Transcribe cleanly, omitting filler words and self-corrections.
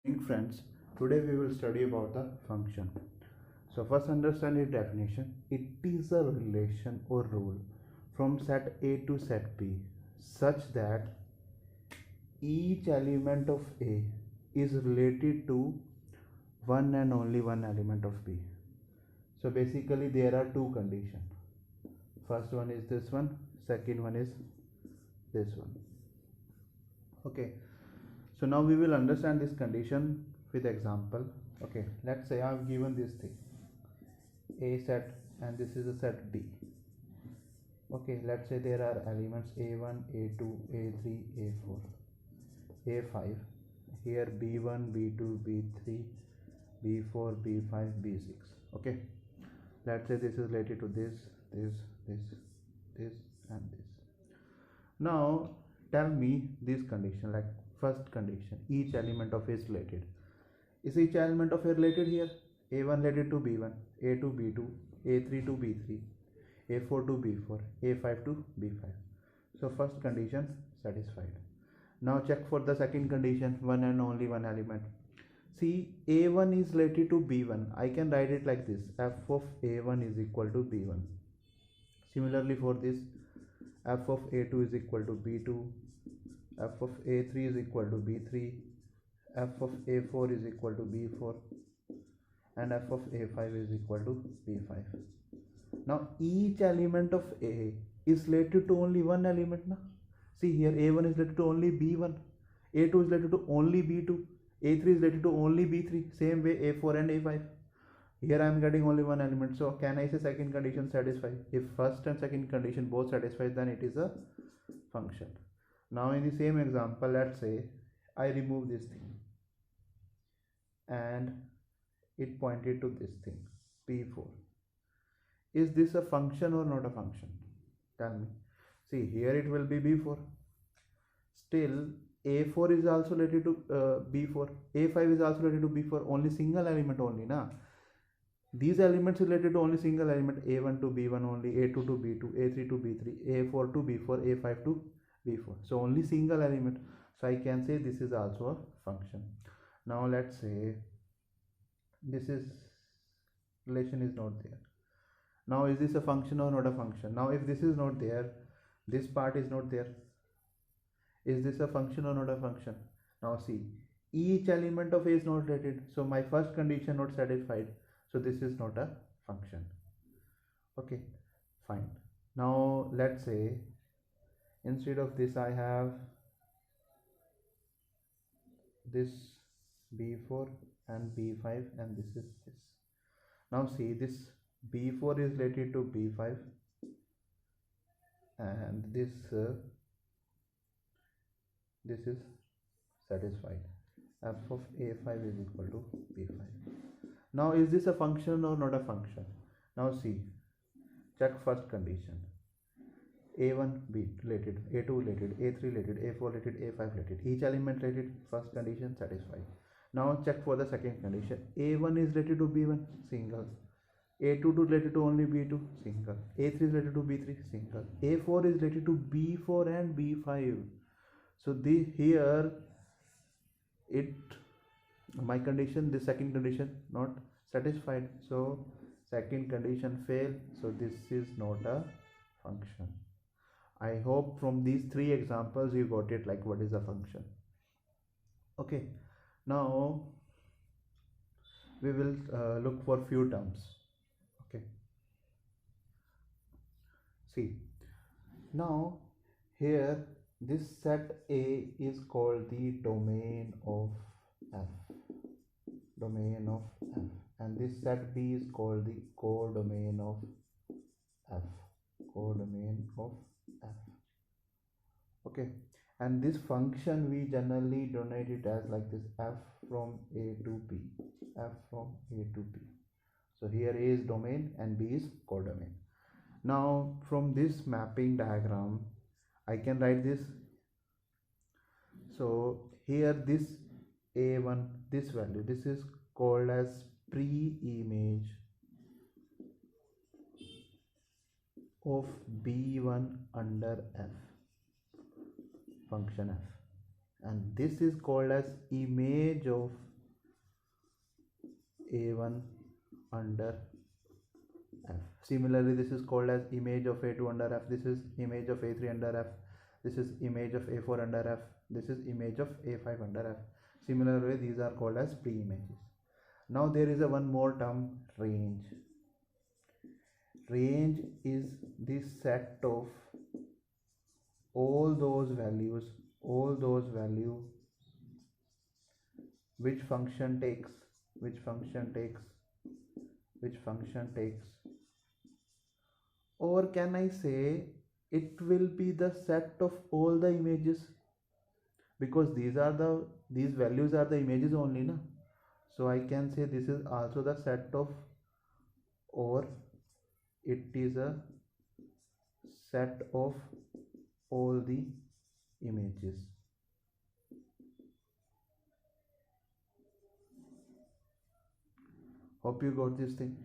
Morning friends, today we will study about the function. So first understand its definition. It is a relation or rule from set A to set B such that each element of A is related to one and only one element of B. So basically there are two conditions. First one is this one, second one is this one. Okay, so now we will understand this condition with example. Okay, let's say I have given this thing A set and this is a set B. Okay, let's say there are elements A1, A2, A3, A4, A5. Here B1, B2, B3, B4, B5, B6. Okay, let's say this is related to this, this, and this. Now tell me this condition, like first condition, each element of A is related. Is each element of A related here? A1 related to B1, A2 B2, A3 to B3, A4 to B4, A5 to B5. So first condition satisfied. Now check for the second condition, one and only one element. See, A1 is related to B1. I can write it like this: f of A1 is equal to B1. Similarly for this, f of A2 is equal to B2, f of A3 is equal to B3, f of A4 is equal to B4, and f of A5 is equal to B5. Now each element of A is related to only one element. Now see here, A1 is related to only B1, A2 is related to only B2, A3 is related to only B3. Same way A4 and A5. Here I am getting only one element. So can I say second condition satisfy? If first and second condition both satisfy, then it is a function. Now in the same example, let's say I remove this thing and it pointed to this thing P4. Is this a function or not a function? Tell me. See, here it will be B4. Still A4 is also related to B4, A5 is also related to B4. Only single element only, na. These elements related to only single element, A1 to B1 only, A2 to B2, A3 to B3, A4 to B4, A5 to B4. So only single element. So I can say this is also a function. Now let's say this is relation is not there. Now is this a function or not a function? Now if this is not there, this part is not there. Is this a function or not a function? Now see, each element of A is not related. So my first condition not satisfied. So this is not a function. Okay, fine. Now let's say instead of this I have this B4 and B5 and this is this. Now see, this B4 is related to B5 and this is satisfied. F of A5 is equal to B5. Now is this a function or not a function? Now see, check first condition. A1 B related, A2 related, A3 related, A4 related, A5 related. Each element related, first condition satisfied. Now check for the second condition. A1 is related to B1, single. A2 related to only B2, single. A3 is related to B3, single. A4 is related to B4 and B5. So here it, my condition, the second condition not satisfied. So second condition fail. So this is not a function. I hope from these three examples you got it, like what is a function. Okay, now we will look for few terms. Okay, see, now here this set A is called the domain of F, domain of F, and this set B is called the codomain of F, codomain of F. Okay, and this function we generally denote it as like this: F from A to B, F from A to B. So here A is domain and B is codomain. Now from this mapping diagram I can write this. So here this A1, this value, this is called as pre-image of B1 under F, function F, and this is called as image of A1 under F. Similarly, this is called as image of A2 under F. This is image of A3 under F. This is image of A4 under F. This is image of A5 under F. Similarly, these are called as pre-images. Now there is a one more term, range. Range is the set of all those values which function takes or can I say it will be the set of all the images, because these values are the images only na. So I can say this is also the set of, or it is a set of all the images. Hope you got this thing.